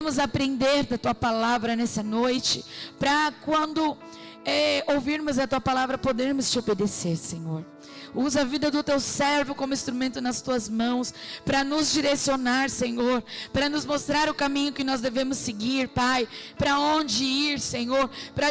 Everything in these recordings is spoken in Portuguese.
Vamos aprender da tua palavra nessa noite, para quando ouvirmos a tua palavra, podermos te obedecer, Senhor. Usa a vida do teu servo como instrumento nas tuas mãos, para nos direcionar, Senhor, para nos mostrar o caminho que nós devemos seguir, Pai, para onde ir, Senhor, para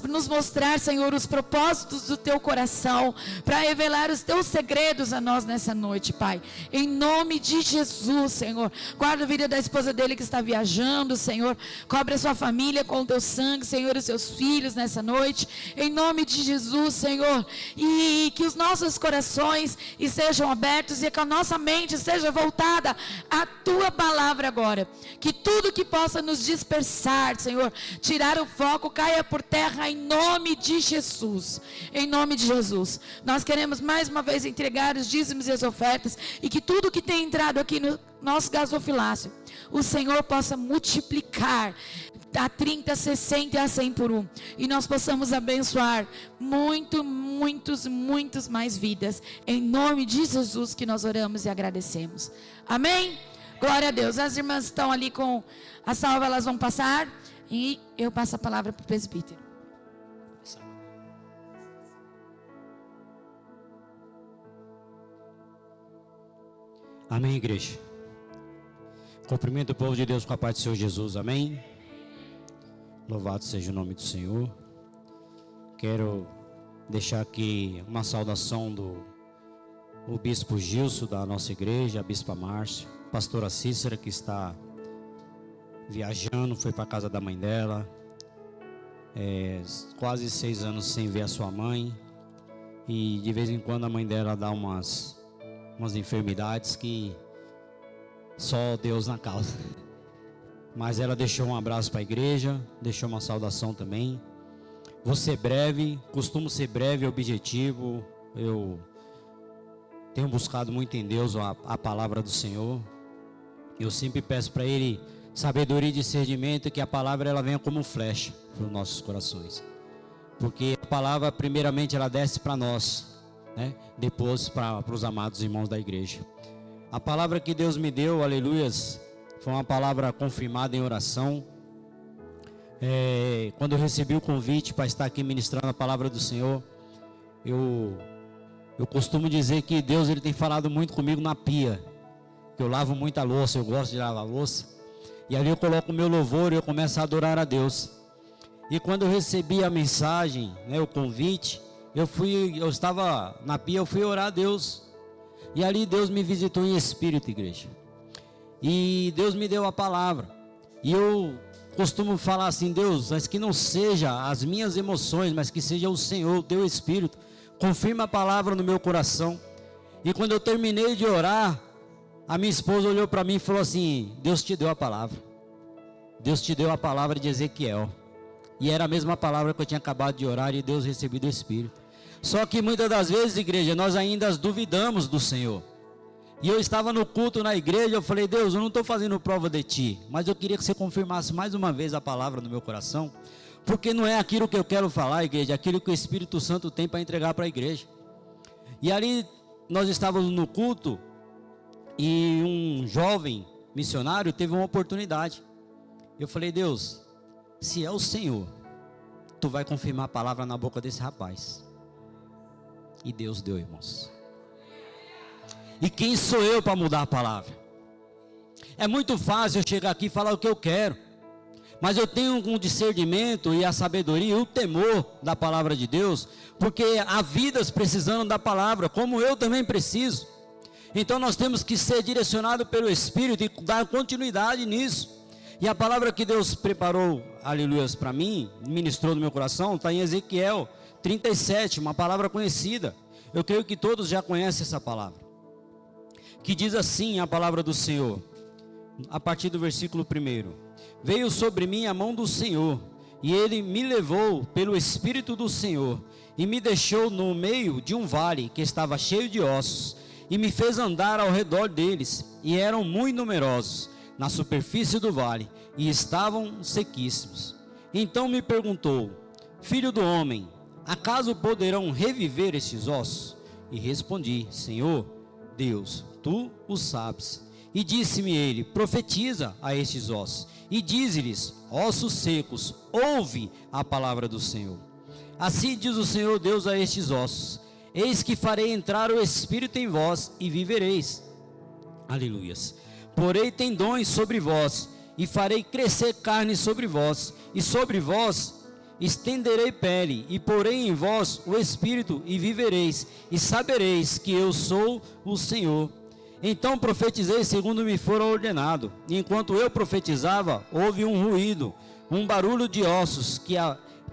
nos mostrar, Senhor, os propósitos do teu coração, para revelar os teus segredos a nós nessa noite, Pai, em nome de Jesus, Senhor. Guarda a vida da esposa dele que está viajando, Senhor, cobre a sua família com o teu sangue, Senhor, os seus filhos nessa noite, em nome de Jesus, Senhor, e que os nossos corações estejam abertos e que a nossa mente esteja voltada à tua palavra agora, que tudo que possa nos dispersar, Senhor, tirar o foco, caia por terra em nome de Jesus. Em nome de Jesus, nós queremos mais uma vez entregar os dízimos e as ofertas, e que tudo que tem entrado aqui no nosso gasofilácio, o Senhor possa multiplicar a 30, 60 e a 100 por um, e nós possamos abençoar muitos mais vidas, em nome de Jesus que nós oramos e agradecemos, amém? Glória a Deus. As irmãs estão ali com a salva, elas vão passar, e eu passo a palavra para o presbítero. Amém, igreja. Cumprimento o povo de Deus com a paz do Senhor Jesus, amém? Louvado seja o nome do Senhor. Quero deixar aqui uma saudação do bispo Gilson da nossa igreja, a bispa Márcia, pastora Cícera, que está viajando, foi para a casa da mãe dela, quase 6 anos sem ver a sua mãe, e de vez em quando a mãe dela dá umas enfermidades que só Deus na causa. Mas ela deixou um abraço para a igreja, deixou uma saudação também. Vou ser breve, costumo ser breve e objetivo. Eu tenho buscado muito em Deus a palavra do Senhor. Eu sempre peço para Ele sabedoria e discernimento, que a palavra ela venha como flecha para os nossos corações. Porque a palavra, primeiramente, ela desce para nós, né? Depois para os amados irmãos da igreja. A palavra que Deus me deu, aleluias, foi uma palavra confirmada em oração. Quando eu recebi o convite para estar aqui ministrando a palavra do Senhor, eu costumo dizer que Deus ele tem falado muito comigo na pia, que eu lavo muita louça, eu gosto de lavar louça, e ali eu coloco o meu louvor e eu começo a adorar a Deus. E quando eu recebi a mensagem, né, o convite, eu estava na pia, eu fui orar a Deus, e ali Deus me visitou em espírito, igreja. E Deus me deu a palavra. E eu costumo falar assim: Deus, mas que não seja as minhas emoções, mas que seja o Senhor, o teu Espírito. Confirma a palavra no meu coração. E quando eu terminei de orar, a minha esposa olhou para mim e falou assim: Deus te deu a palavra. Deus te deu a palavra de Ezequiel. E era a mesma palavra que eu tinha acabado de orar, e Deus recebeu do Espírito. Só que muitas das vezes, igreja, nós ainda duvidamos do Senhor. E eu estava no culto na igreja, eu falei: Deus, eu não estou fazendo prova de Ti, mas eu queria que você confirmasse mais uma vez a palavra no meu coração, porque não é aquilo que eu quero falar, igreja, é aquilo que o Espírito Santo tem para entregar para a igreja. E ali nós estávamos no culto, e um jovem missionário teve uma oportunidade. Eu falei: Deus, se é o Senhor, Tu vai confirmar a palavra na boca desse rapaz. E Deus deu, irmãos. E quem sou eu para mudar a palavra? É muito fácil eu chegar aqui e falar o que eu quero, mas eu tenho um discernimento e a sabedoria e o temor da palavra de Deus, porque há vidas precisando da palavra, como eu também preciso. Então nós temos que ser direcionados pelo Espírito e dar continuidade nisso. E a palavra que Deus preparou, aleluias, para mim, ministrou no meu coração, está em Ezequiel 37, uma palavra conhecida. Eu creio que todos já conhecem essa palavra, que diz assim a palavra do Senhor, a partir do versículo 1: Veio sobre mim a mão do Senhor, e Ele me levou pelo Espírito do Senhor, e me deixou no meio de um vale que estava cheio de ossos, e me fez andar ao redor deles, e eram muito numerosos na superfície do vale, e estavam sequíssimos. Então me perguntou: Filho do homem, acaso poderão reviver estes ossos? E respondi: Senhor Deus, Tu o sabes. E disse-me ele: profetiza a estes ossos, e dize-lhes: ossos secos, ouve a palavra do Senhor. Assim diz o Senhor Deus a estes ossos: eis que farei entrar o Espírito em vós, e vivereis. Aleluias. Porei tendões sobre vós, e farei crescer carne sobre vós, e sobre vós estenderei pele, e porei em vós o Espírito, e vivereis, e sabereis que eu sou o Senhor. Então profetizei segundo me fora ordenado. E enquanto eu profetizava, houve um ruído, um barulho de ossos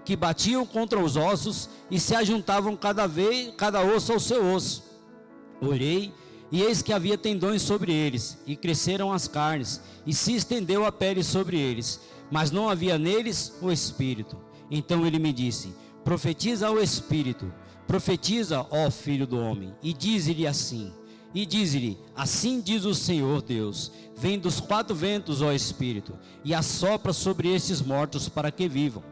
que batiam contra os ossos e se ajuntavam cada osso ao seu osso. Olhei, e eis que havia tendões sobre eles, e cresceram as carnes, e se estendeu a pele sobre eles, mas não havia neles o Espírito. Então ele me disse: profetiza ao Espírito, profetiza, ó Filho do homem, e dize-lhe assim. E diz-lhe: assim diz o Senhor Deus: vem dos quatro ventos, ó Espírito, e assopra sobre estes mortos para que vivam.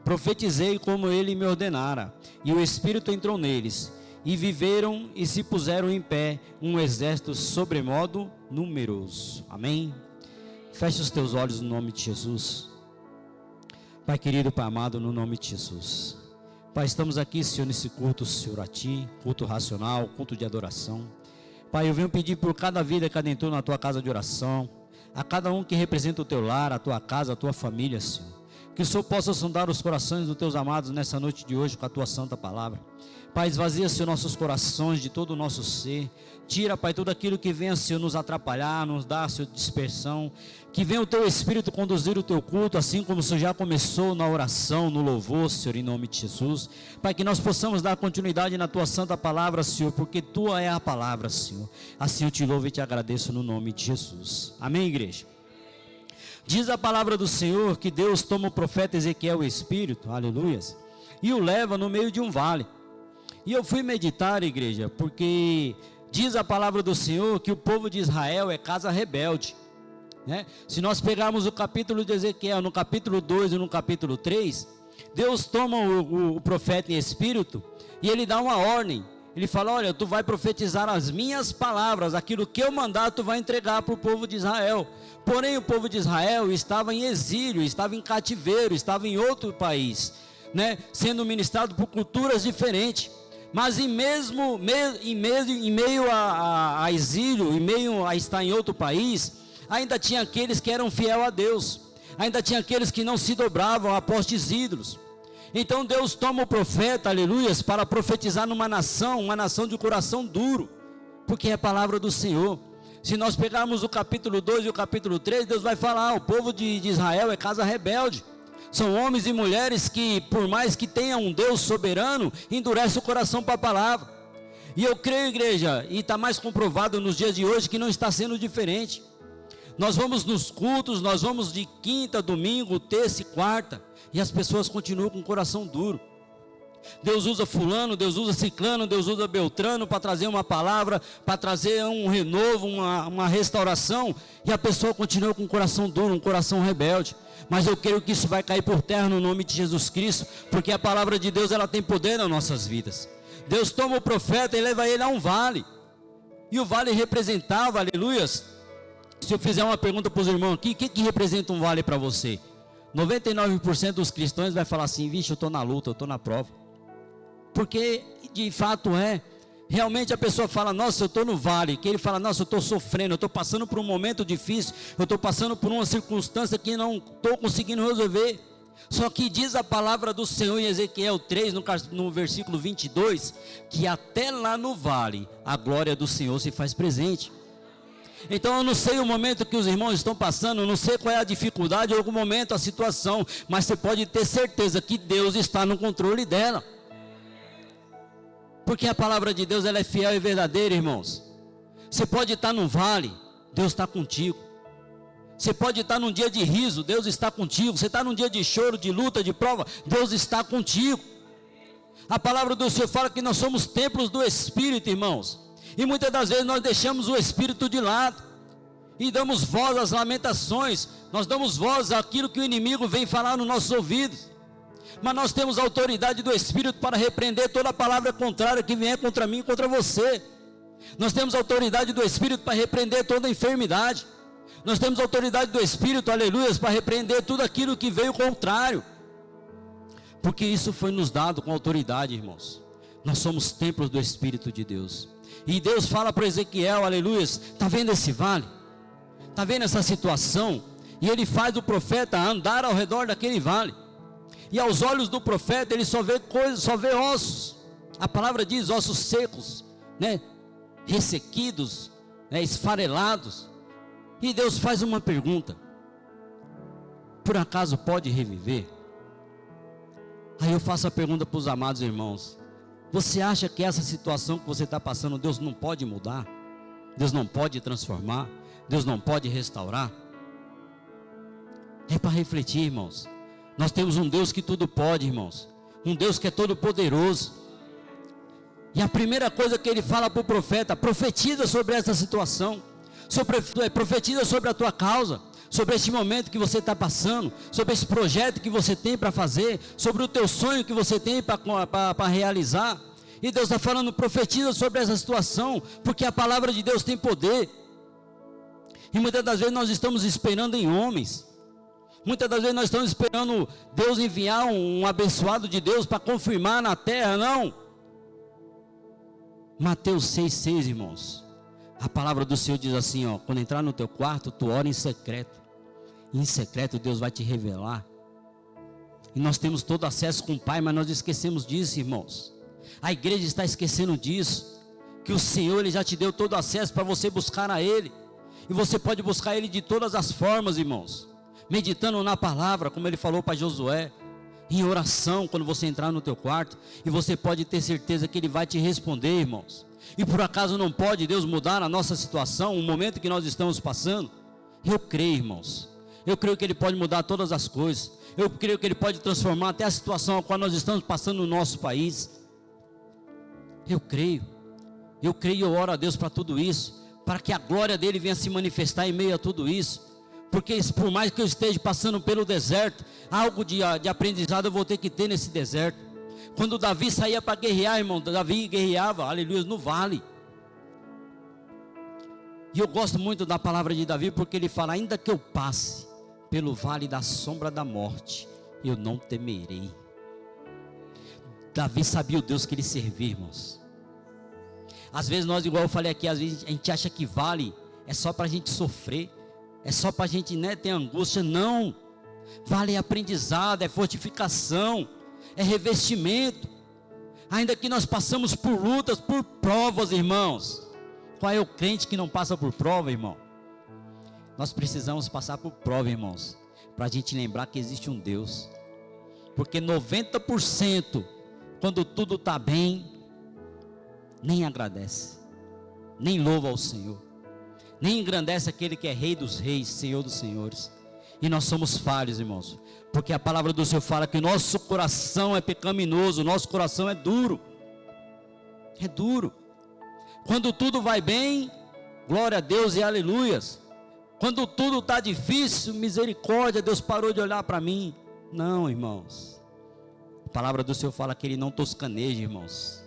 Profetizei como ele me ordenara, e o Espírito entrou neles, e viveram e se puseram em pé um exército sobremodo numeroso. Amém? Feche os teus olhos no nome de Jesus. Pai querido, Pai amado, no nome de Jesus. Pai, estamos aqui, Senhor, nesse culto, Senhor, a Ti, culto racional, culto de adoração. Pai, eu venho pedir por cada vida que adentrou na Tua casa de oração, a cada um que representa o Teu lar, a Tua casa, a Tua família, Senhor. Que o Senhor possa sondar os corações dos Teus amados nessa noite de hoje com a Tua santa palavra. Pai, esvazia, Senhor, nossos corações de todo o nosso ser. Tira, Pai, tudo aquilo que venha, Senhor, nos atrapalhar, nos dar, Senhor, dispersão. Que venha o Teu Espírito conduzir o Teu culto, assim como o Senhor já começou na oração, no louvor, Senhor, em nome de Jesus. Pai, que nós possamos dar continuidade na Tua santa palavra, Senhor, porque Tua é a palavra, Senhor. Assim eu te louvo e te agradeço no nome de Jesus. Amém, igreja? Diz a palavra do Senhor que Deus toma o profeta Ezequiel, o Espírito, aleluias, e o leva no meio de um vale. E eu fui meditar, igreja, porque diz a palavra do Senhor que o povo de Israel é casa rebelde, né? Se nós pegarmos o capítulo de Ezequiel, no capítulo 2 e no capítulo 3, Deus toma o profeta em espírito e ele dá uma ordem. Ele fala: olha, tu vai profetizar as minhas palavras, aquilo que eu mandar tu vai entregar para o povo de Israel. Porém o povo de Israel estava em exílio, estava em cativeiro, estava em outro país, né? Sendo ministrado por culturas diferentes. Mas em meio a exílio, em meio a estar em outro país, ainda tinha aqueles que eram fiel a Deus, ainda tinha aqueles que não se dobravam a postes ídolos. Então Deus toma o profeta, aleluias, para profetizar numa nação de coração duro, porque é a palavra do Senhor. Se nós pegarmos o capítulo 2 e o capítulo 3, Deus vai falar: o povo de Israel é casa rebelde. São homens e mulheres que, por mais que tenham um Deus soberano, endurece o coração para a palavra. E eu creio, igreja, e está mais comprovado nos dias de hoje, que não está sendo diferente. Nós vamos nos cultos, nós vamos de quinta, domingo, terça e quarta, e as pessoas continuam com o coração duro. Deus usa fulano, Deus usa ciclano, Deus usa beltrano para trazer uma palavra, para trazer um renovo, uma restauração, e a pessoa continua com o coração duro, um coração rebelde. Mas eu creio que isso vai cair por terra no nome de Jesus Cristo, porque a palavra de Deus, ela tem poder nas nossas vidas. Deus toma o profeta e leva ele a um vale, e o vale representava, aleluias. Se eu fizer uma pergunta para os irmãos aqui: o que representa um vale para você? 99% dos cristãos vai falar assim: vixe, eu estou na luta, eu estou na prova. Porque de fato realmente a pessoa fala: nossa, eu estou no vale. Que ele fala: nossa, eu estou sofrendo, eu estou passando por um momento difícil, eu estou passando por uma circunstância que não estou conseguindo resolver. Só que diz a palavra do Senhor em Ezequiel 3, no versículo 22, que até lá no vale a glória do Senhor se faz presente. Então eu não sei o momento que os irmãos estão passando, eu não sei qual é a dificuldade, ou algum momento a situação, mas você pode ter certeza que Deus está no controle dela. Porque a palavra de Deus, ela é fiel e verdadeira, irmãos. Você pode estar num vale, Deus está contigo. Você pode estar num dia de riso, Deus está contigo. Você está num dia de choro, de luta, de prova, Deus está contigo. A palavra do Senhor fala que nós somos templos do Espírito, irmãos. E muitas das vezes nós deixamos o Espírito de lado e damos voz às lamentações. Nós damos voz àquilo que o inimigo vem falar nos nossos ouvidos. Mas nós temos a autoridade do Espírito para repreender toda palavra contrária que vier contra mim e contra você. Nós temos autoridade do Espírito para repreender toda enfermidade. Nós temos autoridade do Espírito, aleluia, para repreender tudo aquilo que veio contrário. Porque isso foi nos dado com autoridade, irmãos. Nós somos templos do Espírito de Deus. E Deus fala para Ezequiel, aleluia, está vendo esse vale? Está vendo essa situação? E ele faz o profeta andar ao redor daquele vale. E aos olhos do profeta ele só vê coisas, só vê ossos. A palavra diz ossos secos, né? Ressequidos, né? Esfarelados. E Deus faz uma pergunta: por acaso pode reviver? Aí eu faço a pergunta para os amados irmãos: você acha que essa situação que você está passando, Deus não pode mudar? Deus não pode transformar? Deus não pode restaurar? É para refletir, irmãos. Nós temos um Deus que tudo pode, irmãos. Um Deus que é todo poderoso. E a primeira coisa que ele fala para o profeta: profetiza sobre essa situação. Profetiza sobre a tua causa, sobre este momento que você está passando, sobre esse projeto que você tem para fazer, sobre o teu sonho que você tem para realizar. E Deus está falando: profetiza sobre essa situação, porque a palavra de Deus tem poder. E muitas das vezes nós estamos esperando em homens, muitas das vezes nós estamos esperando Deus enviar um abençoado de Deus para confirmar na terra. Não. Mateus 6,6, irmãos, a palavra do Senhor diz assim, ó: quando entrar no teu quarto, tu ora em secreto. Em secreto Deus vai te revelar. E nós temos todo acesso com o Pai, mas nós esquecemos disso, irmãos. A igreja está esquecendo disso, que o Senhor ele já te deu todo acesso para você buscar a Ele. E você pode buscar Ele de todas as formas, irmãos. Meditando na palavra, como Ele falou para Josué. Em oração, quando você entrar no teu quarto. E você pode ter certeza que Ele vai te responder, irmãos. E por acaso não pode Deus mudar a nossa situação, o momento que nós estamos passando? Eu creio, irmãos. Eu creio que Ele pode mudar todas as coisas. Eu creio que Ele pode transformar até a situação a qual nós estamos passando no nosso país. Eu creio e eu oro a Deus para tudo isso, para que a glória dEle venha se manifestar em meio a tudo isso. Porque por mais que eu esteja passando pelo deserto, algo de aprendizado eu vou ter que ter nesse deserto. Quando Davi saía para guerrear, irmão, Davi guerreava, aleluia, no vale. E eu gosto muito da palavra de Davi, porque ele fala: ainda que eu passe pelo vale da sombra da morte, eu não temerei. Davi sabia o Deus que ele servia, irmãos. Às vezes nós, igual eu falei aqui, às vezes a gente acha que vale é só para a gente sofrer, é só para a gente, né, ter angústia. Não, vale é aprendizado, é fortificação, é revestimento. Ainda que nós passamos por lutas, por provas, irmãos. Qual é o crente que não passa por prova, irmão? Nós precisamos passar por prova, irmãos, para a gente lembrar que existe um Deus. Porque 90%, quando tudo está bem, nem agradece, nem louva ao Senhor, nem engrandece aquele que é Rei dos Reis, Senhor dos Senhores. E nós somos falhos, irmãos, porque a palavra do Senhor fala que o nosso coração é pecaminoso, o nosso coração é duro. É duro. Quando tudo vai bem, glória a Deus e aleluias. Quando tudo está difícil, misericórdia, Deus parou de olhar para mim. Não, irmãos. A palavra do Senhor fala que Ele não toscaneja, irmãos.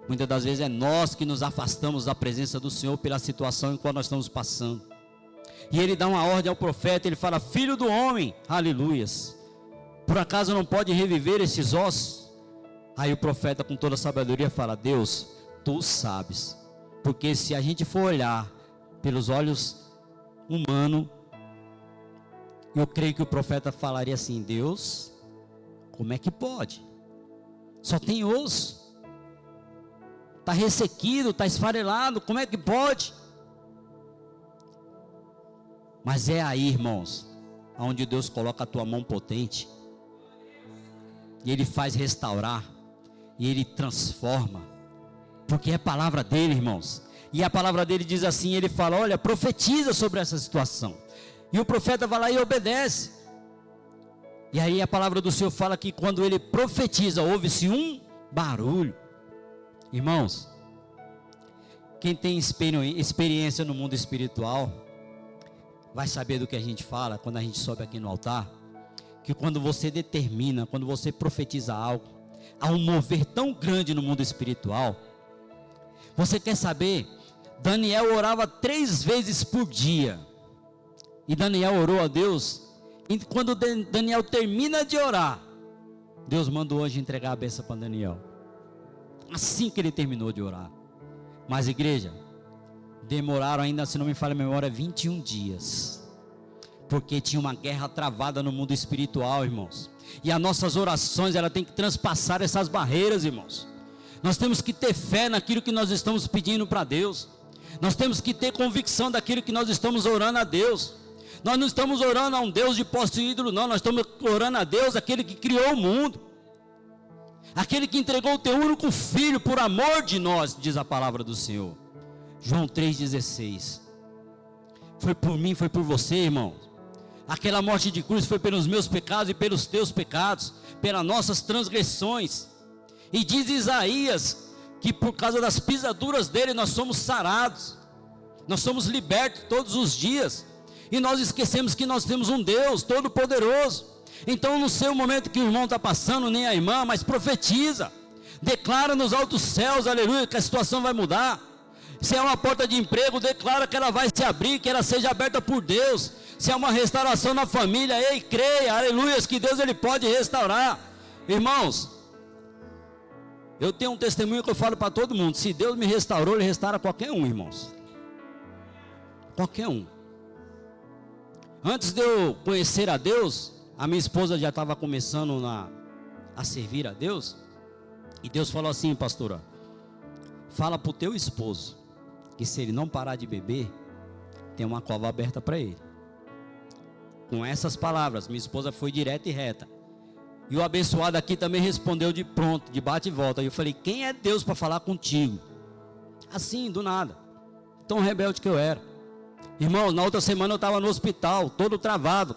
Muitas das vezes é nós que nos afastamos da presença do Senhor pela situação em qual nós estamos passando. E Ele dá uma ordem ao profeta, Ele fala: filho do homem, aleluias, por acaso não pode reviver esses ossos? Aí o profeta, com toda a sabedoria, fala: Deus, Tu sabes. Porque se a gente for olhar pelos olhos humanos, eu creio que o profeta falaria assim: Deus, como é que pode? Só tem osso, está ressequido, está esfarelado, como é que pode? Mas é aí, irmãos, onde Deus coloca a tua mão potente, e Ele faz restaurar, e Ele transforma, porque é a palavra dEle, irmãos. E a palavra dEle diz assim, Ele fala: olha, profetiza sobre essa situação. E o profeta vai lá e obedece. E aí a palavra do Senhor fala que quando ele profetiza, ouve-se um barulho. Irmãos, quem tem experiência no mundo espiritual vai saber do que a gente fala quando a gente sobe aqui no altar. Que quando você determina, quando você profetiza algo, há um mover tão grande no mundo espiritual. Você quer saber? Daniel orava 3 vezes por dia. E Daniel orou a Deus. E quando Daniel termina de orar, Deus manda o anjo entregar a bênção para Daniel. Assim que ele terminou de orar. Mas igreja, demoraram ainda, se não me falha a memória, 21 dias. Porque tinha uma guerra travada no mundo espiritual, irmãos. E as nossas orações, ela tem que transpassar essas barreiras, irmãos. Nós temos que ter fé naquilo que nós estamos pedindo para Deus. Nós temos que ter convicção daquilo que nós estamos orando a Deus. Nós não estamos orando a um Deus de poste de ídolo, não. Nós estamos orando a Deus, aquele que criou o mundo. Aquele que entregou o teu único filho por amor de nós, diz a palavra do Senhor. João 3,16. Foi por mim, foi por você, irmão. Aquela morte de cruz foi pelos meus pecados e pelos teus pecados, pelas nossas transgressões. E diz Isaías que por causa das pisaduras dele nós somos sarados, nós somos libertos todos os dias. E nós esquecemos que nós temos um Deus todo-poderoso. Então não sei o momento que o irmão está passando, nem a irmã, mas profetiza, declara nos altos céus, aleluia, que a situação vai mudar. Se é uma porta de emprego, declara que ela vai se abrir, que ela seja aberta por Deus. Se é uma restauração na família, ei, creia, aleluia, que Deus ele pode restaurar. Irmãos, eu tenho um testemunho que eu falo para todo mundo: se Deus me restaurou, ele restaura qualquer um, irmãos. Qualquer um. Antes de eu conhecer a Deus, a minha esposa já estava começando a servir a Deus. E Deus falou assim: pastora, fala para o teu esposo que se ele não parar de beber, tem uma cova aberta para ele. Com essas palavras, minha esposa foi direta e reta. E o abençoado aqui também respondeu de pronto, de bate e volta. E eu falei: quem é Deus para falar contigo? Assim, do nada. Tão rebelde que eu era. Irmãos, na outra semana eu estava no hospital, todo travado,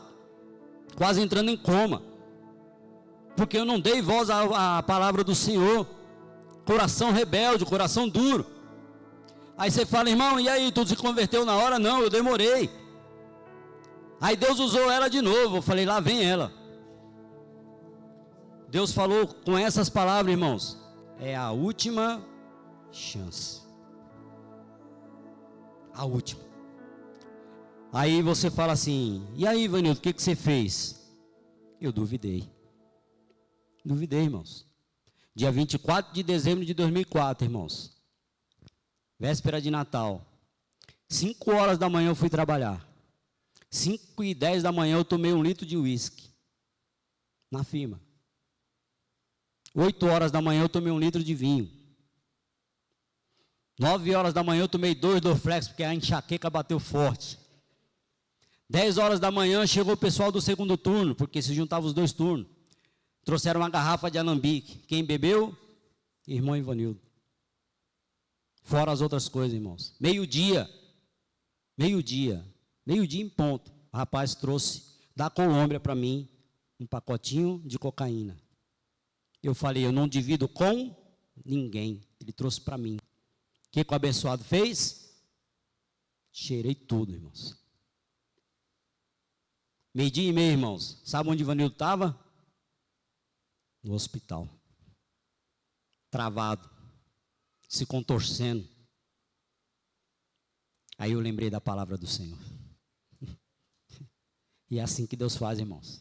quase entrando em coma, porque eu não dei voz à palavra do Senhor. Coração rebelde, coração duro. Aí você fala: irmão, e aí, tu se converteu na hora? Não, eu demorei. Aí Deus usou ela de novo. Eu falei: lá vem ela. Deus falou com essas palavras, irmãos: é a última chance. A última. Aí você fala assim: e aí, Ivanildo, o que você fez? Eu duvidei. Duvidei, irmãos. Dia 24 de dezembro de 2004, irmãos. Véspera de Natal. 5 horas da manhã eu fui trabalhar. 5h10 da manhã eu tomei 1 litro de uísque. Na firma. 8 horas da manhã eu tomei 1 litro de vinho. 9 horas da manhã eu tomei 2 Dorflex, porque a enxaqueca bateu forte. 10 horas da manhã chegou o pessoal do segundo turno, porque se juntavam os 2 turnos. Trouxeram uma garrafa de alambique. Quem bebeu? Irmão Ivanildo. Fora as outras coisas, irmãos. Meio-dia em ponto, o rapaz trouxe da Colômbia para mim um pacotinho de cocaína. Eu falei: eu não divido com ninguém. Ele trouxe para mim. O que o abençoado fez? Cheirei tudo, irmãos. 12h30, irmãos. Sabe onde o Ivanildo estava? No hospital. Travado. Se contorcendo. Aí eu lembrei da palavra do Senhor. E é assim que Deus faz, irmãos.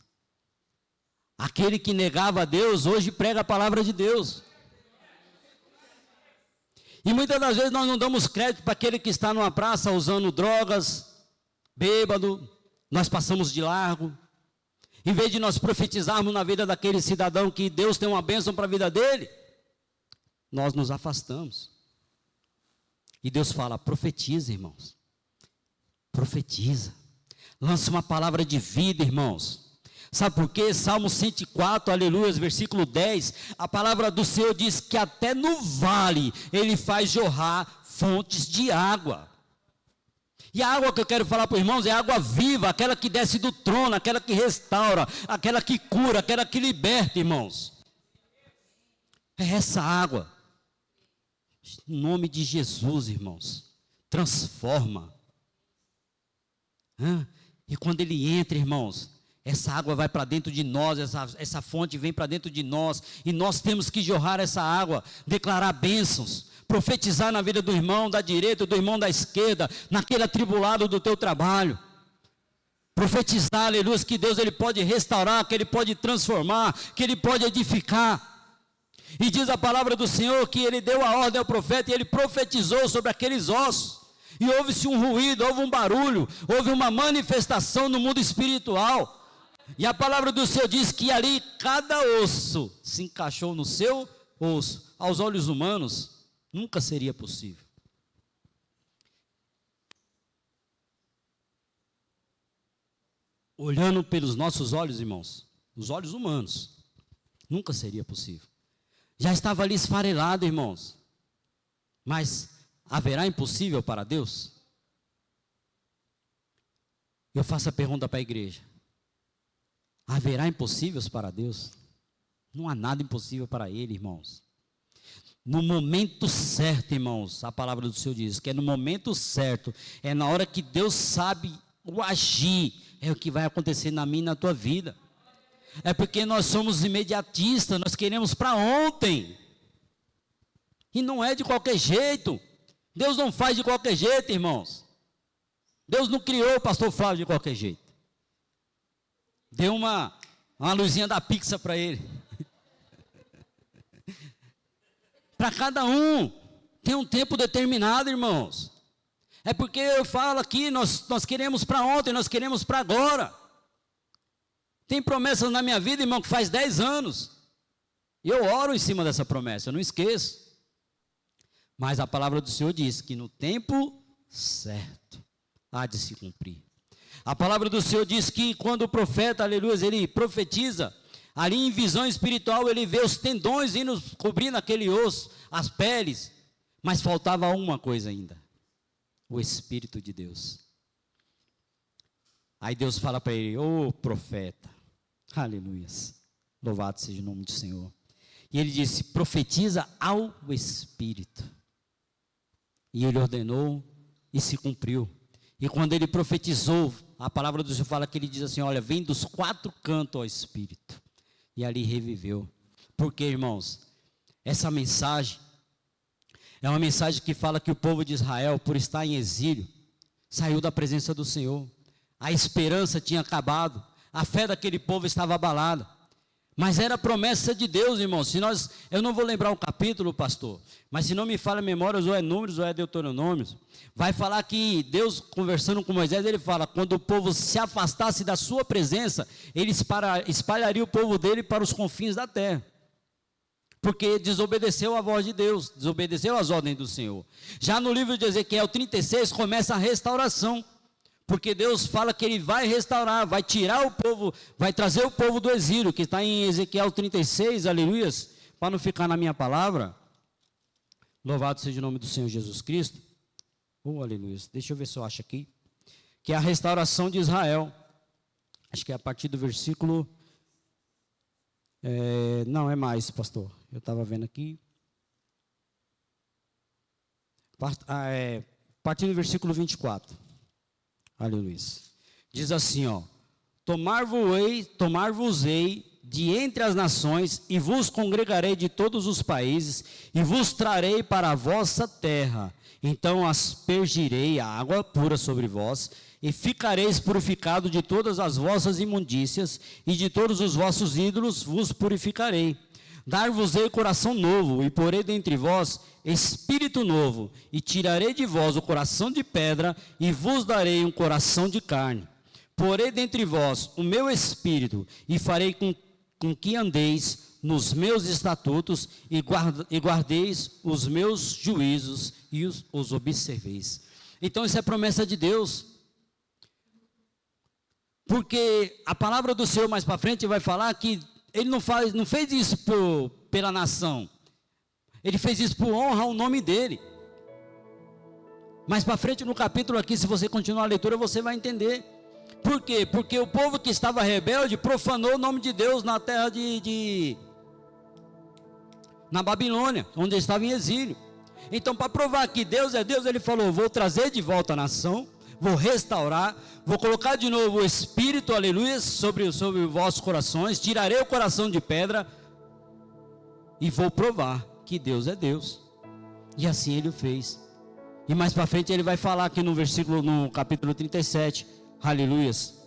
Aquele que negava a Deus, hoje prega a palavra de Deus. E muitas das vezes nós não damos crédito para aquele que está numa praça usando drogas, bêbado. Nós passamos de largo. Em vez de nós profetizarmos na vida daquele cidadão que Deus tem uma bênção para a vida dele, nós nos afastamos. E Deus fala: profetiza, irmãos. Profetiza. Lança uma palavra de vida, irmãos. Sabe por quê? Salmo 104, aleluia, versículo 10. A palavra do Senhor diz que até no vale Ele faz jorrar fontes de água. E a água que eu quero falar para os irmãos é água viva, aquela que desce do trono, aquela que restaura, aquela que cura, aquela que liberta, irmãos. É essa água. Em nome de Jesus, irmãos. Transforma. E quando ele entra, irmãos, essa água vai para dentro de nós, essa fonte vem para dentro de nós. E nós temos que jorrar essa água, declarar bênçãos. profetizar na vida do irmão da direita, do irmão da esquerda, naquele atribulado do teu trabalho. Profetizar, aleluia, que Deus ele pode restaurar, que Ele pode transformar, que Ele pode edificar. E diz a palavra do Senhor que Ele deu a ordem ao profeta e ele profetizou sobre aqueles ossos. E houve-se um ruído, houve um barulho, houve uma manifestação no mundo espiritual. E a palavra do Senhor diz que ali cada osso se encaixou no seu osso. Aos olhos humanos, nunca seria possível. Olhando pelos nossos olhos, irmãos, os olhos humanos, nunca seria possível. Já estava ali esfarelado, irmãos. Mas haverá impossível para Deus? Eu faço a pergunta para a igreja. Haverá impossíveis para Deus? Não há nada impossível para Ele, irmãos. No momento certo, irmãos, a palavra do Senhor diz que é no momento certo, é na hora que Deus sabe o agir, é o que vai acontecer na minha e na tua vida. É porque nós somos imediatistas, nós queremos para ontem. E não é de qualquer jeito. Deus não faz de qualquer jeito, irmãos. Deus não criou o pastor Flávio de qualquer jeito. Deu uma luzinha da pizza para ele. Para cada um, tem um tempo determinado, irmãos. É porque eu falo aqui, nós queremos para ontem, nós queremos para agora. Tem promessas na minha vida, irmão, que faz 10 anos. E eu oro em cima dessa promessa, eu não esqueço. Mas a palavra do Senhor diz que no tempo certo há de se cumprir. A palavra do Senhor diz que quando o profeta, aleluia, ele profetiza, ali em visão espiritual ele vê os tendões indo cobrindo aquele osso, as peles. Mas faltava uma coisa ainda: o Espírito de Deus. Aí Deus fala para ele: ô profeta, aleluia, louvado seja o nome do Senhor. E ele disse: profetiza ao Espírito. E ele ordenou e se cumpriu. E quando ele profetizou, a palavra do Senhor fala que ele diz assim: olha, vem dos 4 cantos ao Espírito. E ali reviveu. Porque, irmãos, essa mensagem é uma mensagem que fala que o povo de Israel, por estar em exílio, saiu da presença do Senhor. A esperança tinha acabado, a fé daquele povo estava abalada. Mas era promessa de Deus, irmãos. Eu não vou lembrar o capítulo, pastor, mas se não me falha a memória, ou é Números ou é Deuteronômio, vai falar que Deus, conversando com Moisés, ele fala: quando o povo se afastasse da sua presença, ele espalharia o povo dele para os confins da terra. Porque desobedeceu a voz de Deus, desobedeceu as ordens do Senhor. Já no livro de Ezequiel 36 começa a restauração. Porque Deus fala que Ele vai restaurar, vai tirar o povo, vai trazer o povo do exílio, que está em Ezequiel 36, aleluias, para não ficar na minha palavra. Louvado seja o nome do Senhor Jesus Cristo. Aleluias, deixa eu ver se eu acho aqui. Que é a restauração de Israel. Acho que é a partir do versículo... não, é mais, pastor. Eu estava vendo aqui. A partir do versículo 24. Aleluia. Diz assim, ó: tomar-vos-ei de entre as nações, e vos congregarei de todos os países, e vos trarei para a vossa terra. Então aspergirei a água pura sobre vós, e ficareis purificados de todas as vossas imundícias, e de todos os vossos ídolos vos purificarei. Dar-vos-ei coração novo, e porei dentre vós espírito novo, e tirarei de vós o coração de pedra, e vos darei um coração de carne. Porei dentre vós o meu espírito, e farei com que andeis nos meus estatutos, e guardeis os meus juízos, e os observeis. Então isso é promessa de Deus. Porque a palavra do Senhor mais para frente vai falar que Ele não fez isso pela nação. Ele fez isso por honra ao nome dEle. Mais para frente no capítulo aqui, se você continuar a leitura, você vai entender. Por quê? Porque o povo que estava rebelde profanou o nome de Deus na terra na Babilônia, onde ele estava em exílio. Então, para provar que Deus é Deus, Ele falou: vou trazer de volta a nação, vou restaurar, vou colocar de novo o Espírito, aleluia, sobre os vossos corações, tirarei o coração de pedra, e vou provar que Deus é Deus. E assim ele o fez. E mais para frente ele vai falar aqui no capítulo 37, aleluias.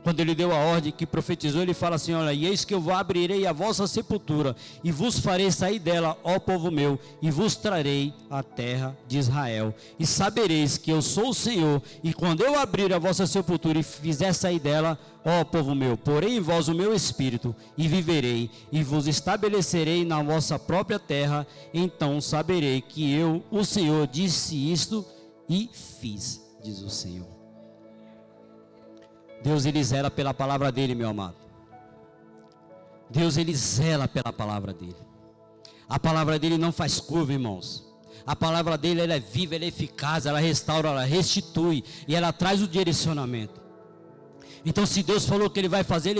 Quando ele deu a ordem que profetizou, ele fala assim: olha, e eis que eu abrirei a vossa sepultura, e vos farei sair dela, ó povo meu, e vos trarei a terra de Israel. E sabereis que eu sou o Senhor, e quando eu abrir a vossa sepultura e fizer sair dela, ó povo meu, porei em vós o meu espírito, e viverei, e vos estabelecerei na vossa própria terra. Então saberei que eu, o Senhor, disse isto e fiz, diz o Senhor. Deus, ele zela pela palavra dele, meu amado. Deus, ele zela pela palavra dele. A palavra dele não faz curva, irmãos. A palavra dele, ela é viva, ela é eficaz, ela restaura, ela restitui, e ela traz o direcionamento. Então, se Deus falou que ele vai fazer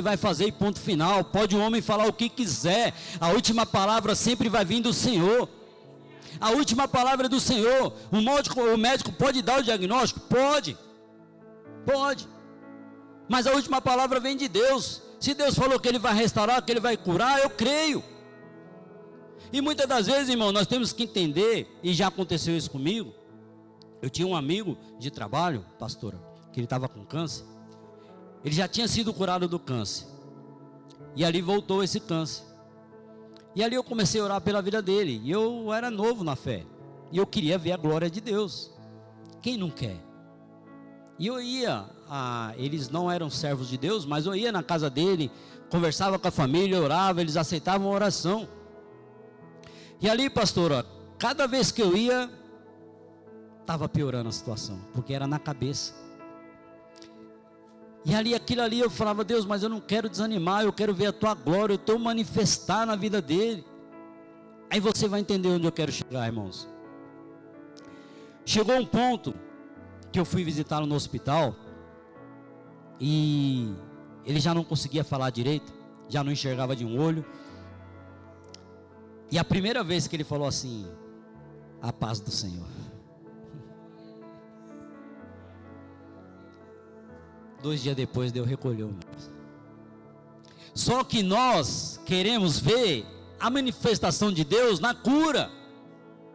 e ponto final. Pode o homem falar o que quiser, a última palavra sempre vai vir do Senhor. A última palavra é do Senhor. O médico pode dar o diagnóstico? Pode. Mas a última palavra vem de Deus. Se Deus falou que ele vai restaurar, que ele vai curar, eu creio. E muitas das vezes, irmão, nós temos que entender, e já aconteceu isso comigo. Eu tinha um amigo de trabalho, pastora, que ele estava com câncer. Ele já tinha sido curado do câncer. E ali voltou esse câncer. E ali eu comecei a orar pela vida dele. E eu era novo na fé. E eu queria ver a glória de Deus. Quem não quer? E eu ia, eles não eram servos de Deus, mas eu ia na casa dele, conversava com a família, orava, eles aceitavam a oração. E ali, pastor, cada vez que eu ia, estava piorando a situação, porque era na cabeça. E ali, aquilo ali, eu falava: Deus, mas eu não quero desanimar, eu quero ver a tua glória, o teu manifestar na vida dele. Aí você vai entender onde eu quero chegar, irmãos. Chegou um ponto que eu fui visitá-lo no hospital, e ele já não conseguia falar direito, já não enxergava de um olho. E a primeira vez que ele falou assim: a paz do Senhor. 2 dias depois Deus recolheu, irmãos. Só que nós queremos ver a manifestação de Deus na cura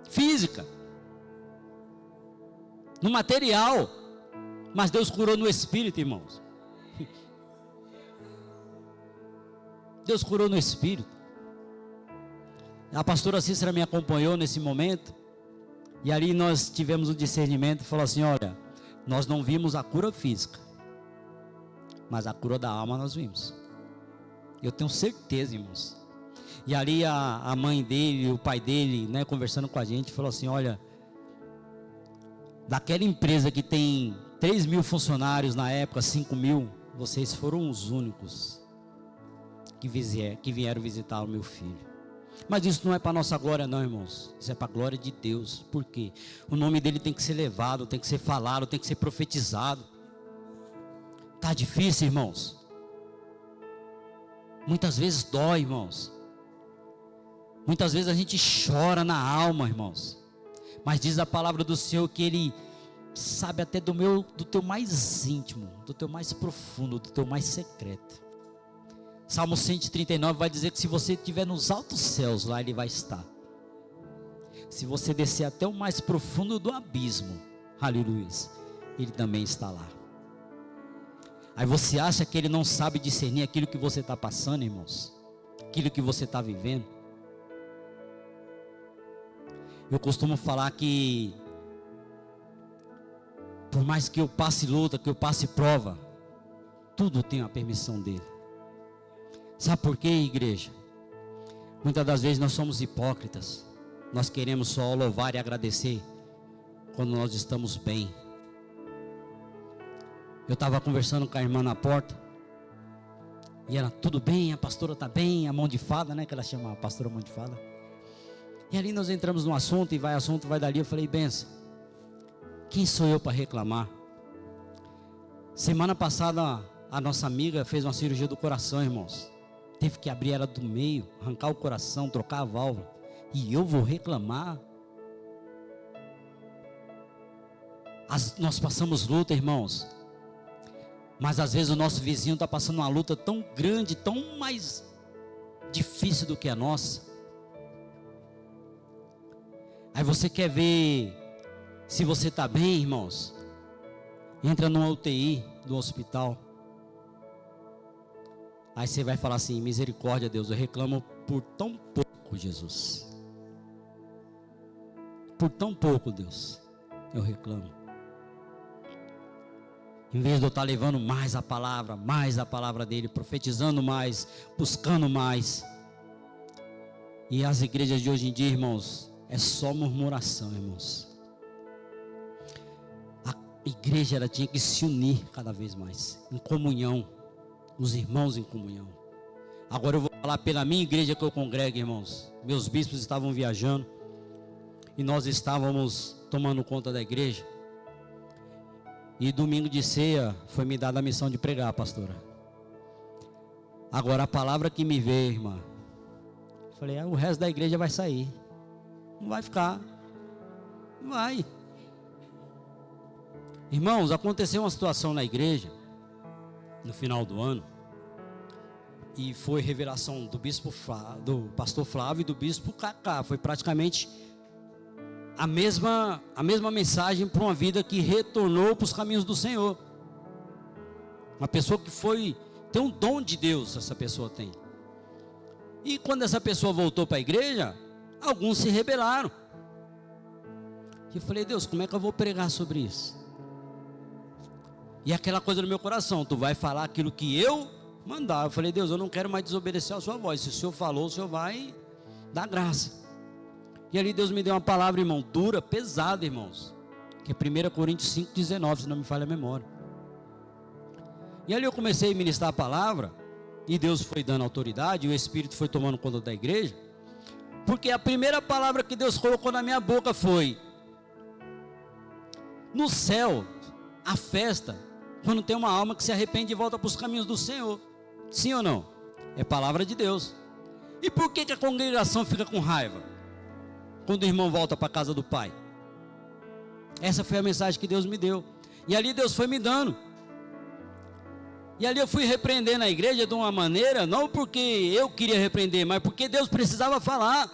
física, no material, mas Deus curou no espírito, irmãos. Deus curou no espírito. A pastora Cícera me acompanhou nesse momento, e ali nós tivemos o discernimento e falou assim: olha, nós não vimos a cura física, mas a cura da alma nós vimos. Eu tenho certeza, irmãos. E ali a mãe dele, o pai dele, né, conversando com a gente, falou assim: olha, daquela empresa que tem 3.000 funcionários na época, 5.000, vocês foram os únicos que vieram visitar o meu filho. Mas isso não é para nossa glória não, irmãos. Isso é para a glória de Deus. Por quê? O nome dele tem que ser levado, tem que ser falado, tem que ser profetizado. Está difícil, irmãos. Muitas vezes dói, irmãos. Muitas vezes a gente chora na alma, irmãos. Mas diz a palavra do Senhor que Ele sabe até do teu mais íntimo, do teu mais profundo, do teu mais secreto. Salmo 139 vai dizer que se você estiver nos altos céus, lá Ele vai estar. Se você descer até o mais profundo do abismo, aleluia, Ele também está lá. Aí você acha que Ele não sabe discernir aquilo que você está passando, irmãos? Aquilo que você está vivendo? Eu costumo falar que por mais que eu passe luta, que eu passe prova, tudo tem a permissão dele. Sabe por quê, igreja? Muitas das vezes nós somos hipócritas. Nós queremos só louvar e agradecer quando nós estamos bem. Eu estava conversando com a irmã na porta, e ela: tudo bem, a pastora está bem, a mão de fada, né, que ela chama a pastora mão de fada. E ali nós entramos no assunto, e vai assunto, vai dali. Eu falei: benção, quem sou eu para reclamar? Semana passada a nossa amiga fez uma cirurgia do coração, irmãos. Teve que abrir ela do meio, arrancar o coração, trocar a válvula. E eu vou reclamar? Nós passamos luta, irmãos. Mas às vezes o nosso vizinho está passando uma luta tão grande, tão mais difícil do que a nossa. Aí você quer ver se você está bem, irmãos? Entra numa UTI do hospital. Aí você vai falar assim: misericórdia, Deus, eu reclamo por tão pouco, Jesus. Por tão pouco, Deus, eu reclamo. Em vez de eu estar levando mais a palavra dele, profetizando mais, buscando mais. E as igrejas de hoje em dia, irmãos, é só murmuração, irmãos. A igreja, ela tinha que se unir cada vez mais, em comunhão. Os irmãos em comunhão. Agora eu vou falar pela minha igreja que eu congrego, irmãos. Meus bispos estavam viajando e nós estávamos tomando conta da igreja. E domingo de ceia foi me dada a missão de pregar, pastora. Agora a palavra que me veio, irmã, falei: o resto da igreja vai sair. Não vai ficar. Não vai. Irmãos, aconteceu uma situação na igreja no final do ano, e foi revelação do pastor Flávio e do bispo Cacá. Foi praticamente a mesma mensagem para uma vida que retornou para os caminhos do Senhor. Uma pessoa que tem um dom de Deus, essa pessoa tem. E quando essa pessoa voltou para a igreja, alguns se rebelaram. E eu falei: Deus, como é que eu vou pregar sobre isso? E aquela coisa no meu coração: tu vai falar aquilo que eu mandar. Eu falei: Deus, eu não quero mais desobedecer a sua voz. Se o Senhor falou, o Senhor vai dar graça. E ali Deus me deu uma palavra, irmão, dura, pesada, irmãos, que é 1 Coríntios 5,19, se não me falha a memória. E ali eu comecei a ministrar a palavra, e Deus foi dando autoridade, e o Espírito foi tomando conta da igreja, porque a primeira palavra que Deus colocou na minha boca foi: no céu, a festa, quando tem uma alma que se arrepende e volta para os caminhos do Senhor. Sim ou não? É palavra de Deus. E por que a congregação fica com raiva quando o irmão volta para a casa do Pai? Essa foi a mensagem que Deus me deu. E ali Deus foi me dando. E ali eu fui repreendendo a igreja de uma maneira, não porque eu queria repreender, mas porque Deus precisava falar.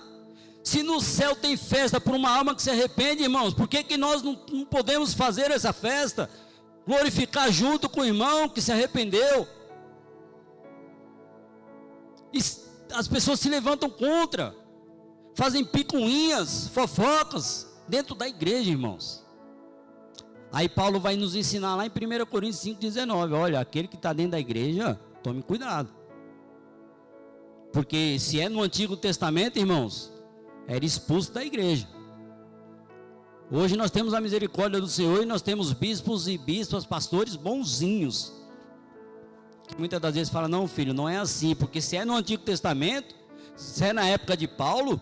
Se no céu tem festa por uma alma que se arrepende, irmãos, por que nós não podemos fazer essa festa? Glorificar junto com o irmão que se arrependeu. E as pessoas se levantam contra, fazem picuinhas, fofocas dentro da igreja, irmãos. Aí Paulo vai nos ensinar lá em 1 Coríntios 5,19: olha, aquele que está dentro da igreja, tome cuidado. Porque se é no Antigo Testamento, irmãos, era expulso da igreja. Hoje nós temos a misericórdia do Senhor e nós temos bispos e bispas, pastores bonzinhos, que muitas das vezes falam: não, filho, não é assim, porque se é no Antigo Testamento, se é na época de Paulo,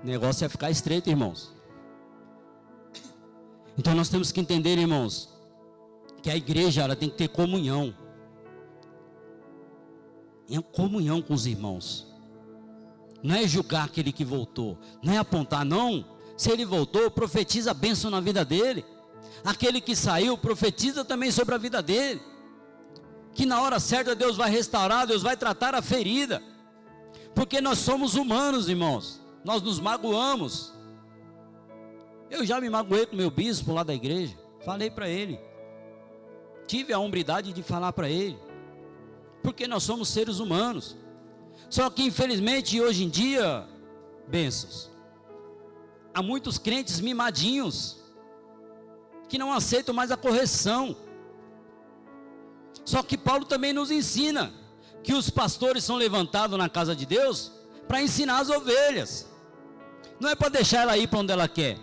o negócio é ficar estreito, irmãos. Então nós temos que entender, irmãos, que a igreja, ela tem que ter comunhão. Em comunhão com os irmãos. Não é julgar aquele que voltou, não é apontar, não. Se ele voltou, profetiza a bênção na vida dele. Aquele que saiu, profetiza também sobre a vida dele. Que na hora certa Deus vai restaurar, Deus vai tratar a ferida. Porque nós somos humanos, irmãos. Nós nos magoamos. Eu já me magoei com o meu bispo lá da igreja. Falei para ele. Tive a hombridade de falar para ele. Porque nós somos seres humanos. Só que infelizmente hoje em dia, bênçãos, há muitos crentes mimadinhos, que não aceitam mais a correção. Só que Paulo também nos ensina, que os pastores são levantados na casa de Deus, para ensinar as ovelhas. Não é para deixar ela ir para onde ela quer.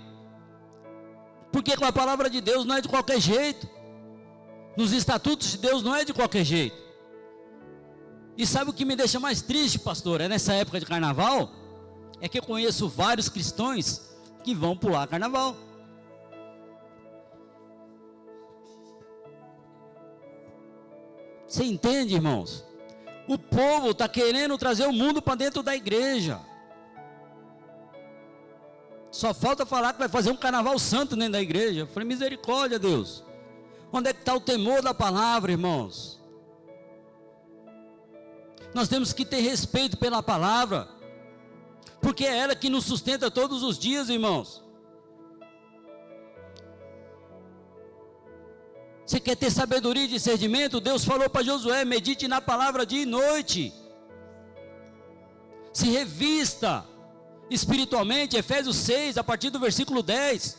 Porque com a palavra de Deus não é de qualquer jeito. Nos estatutos de Deus não é de qualquer jeito. E sabe o que me deixa mais triste, pastor? É nessa época de carnaval, é que eu conheço vários cristãos que vão pular carnaval. Você entende, irmãos? O povo está querendo trazer o mundo para dentro da igreja. Só falta falar que vai fazer um carnaval santo dentro da igreja. Eu falei: misericórdia, Deus. Onde é que está o temor da palavra, irmãos? Nós temos que ter respeito pela palavra. Porque porque é ela que nos sustenta todos os dias, irmãos. Você quer ter sabedoria e discernimento? Deus falou para Josué: medite na palavra dia e noite. Se revista espiritualmente, Efésios 6, a partir do versículo 10.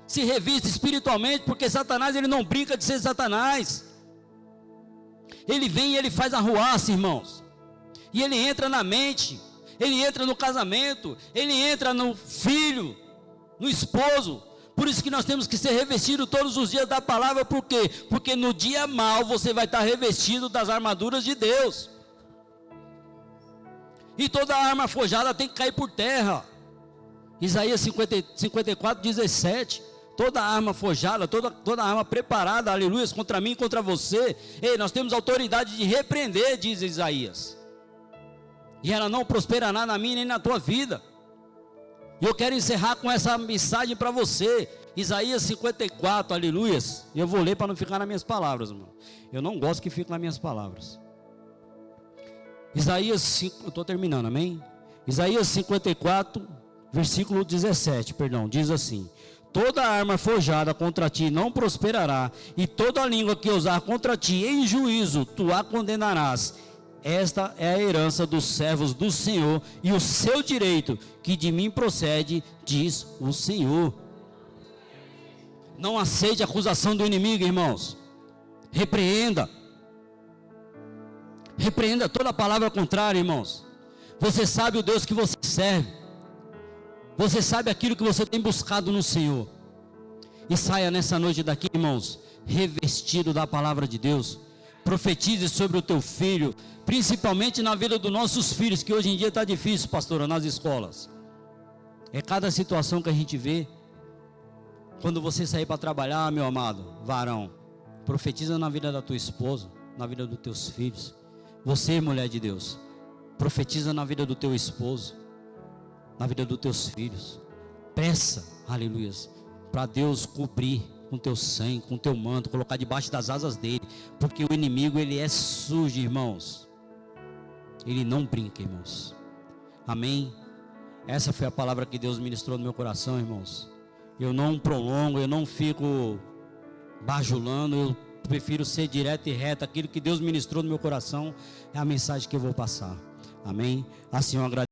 Se revista espiritualmente, porque Satanás, ele não brinca de ser Satanás. Ele vem e ele faz arruaça, irmãos. E ele entra na mente, ele entra no casamento, ele entra no filho, no esposo. Por isso que nós temos que ser revestidos todos os dias da palavra. Por quê? Porque no dia mau você vai estar revestido das armaduras de Deus. E toda arma forjada tem que cair por terra. Isaías 54, 17. Toda arma forjada, toda arma preparada, aleluia, contra mim e contra você. Ei, nós temos autoridade de repreender, diz Isaías. E ela não prosperará na minha nem na tua vida. E eu quero encerrar com essa mensagem para você. Isaías 54, aleluias. E eu vou ler para não ficar nas minhas palavras, irmão. Eu não gosto que fique nas minhas palavras. Isaías 5, eu estou terminando, amém? Isaías 54, versículo 17, diz assim: toda arma forjada contra ti não prosperará, e toda língua que usar contra ti em juízo, tu a condenarás. Esta é a herança dos servos do Senhor, e o seu direito, que de mim procede, diz o Senhor. Não aceite a acusação do inimigo, irmãos. Repreenda toda palavra contrária, irmãos. Você sabe o Deus que você serve, você sabe aquilo que você tem buscado no Senhor. E saia nessa noite daqui, irmãos, revestido da palavra de Deus. Profetize sobre o teu filho, principalmente na vida dos nossos filhos, que hoje em dia está difícil, pastora, nas escolas. É cada situação que a gente vê. Quando você sair para trabalhar, meu amado varão, profetiza na vida da tua esposa, na vida dos teus filhos. Você, mulher de Deus, profetiza na vida do teu esposo, na vida dos teus filhos. Peça, aleluia, para Deus cobrir com teu sangue, com teu manto, colocar debaixo das asas dele, porque o inimigo, ele é sujo, irmãos. Ele não brinca, irmãos. Amém? Essa foi a palavra que Deus ministrou no meu coração, irmãos. Eu não prolongo, eu não fico bajulando, eu prefiro ser direto e reto. Aquilo que Deus ministrou no meu coração é a mensagem que eu vou passar. Amém? Assim eu agradeço.